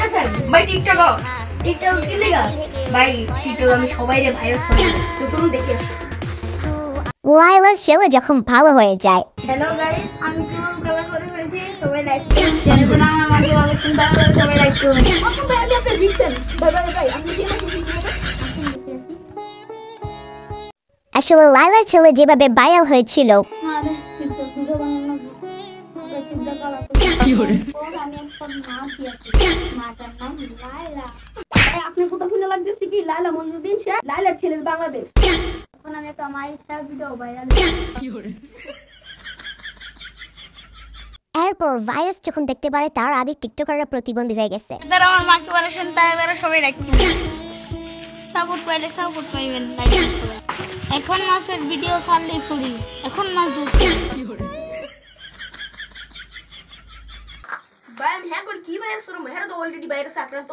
আছেন ভাই? TikTok TikTok কি লেগা ভাই? টিকটক আমি সবাইরে ভাইরাস করি, তো চলুন দেখে আসি। লাইলার ছেলে যখন ভালো হয়ে যায়। হ্যালো গাইস, আমি সুমন ব্লগার করে ফেলেছি, সবাই লাইক করুন। চ্যানেলের নাম আমার মাকে ভালো চিন্তা করে সবাই লাইক করুন। আপনি ভাই আপনি দিচ্ছেন ভাই ভাই ভাই আপনি কি নাকি আসলে লাইলার ছেলে যেভাবে ভাইরাল হয়েছিল, আরে টিকটক ভিডিও বানানো চিন্তা করা কি করে আমি একটা মা কি আছে, মাটার নাম লাইলা। ভাই আপনি কোথা শুনে লাগতেছে কি লাইলা মজনুদ্দিন শেখ, লাইলার ছেলে বাংলাদেশ। এখন আমি একটা মায়ের একটা ভিডিও ভাইরাল কি করে। এরপর ভাইরাস যখন দেখতে পারে তার আগে টিকটকাররা প্রতিবন্ধী হয়ে গেছে। যারা আমার মাকে বলেছেন তারা সবাই লাইক করুন। সাপোর্ট পাইলে সাপোর্ট পাইবেন, লাইক করুন। এখন মাসের ভিডিও ছাড়লেই ফ্রি, এখন মাস ধরতে ভাই আমি হ্যাঁ করি কি ভাইরাস করব? হ্যাঁ তো অলরেডি ভাইরাস আক্রান্ত।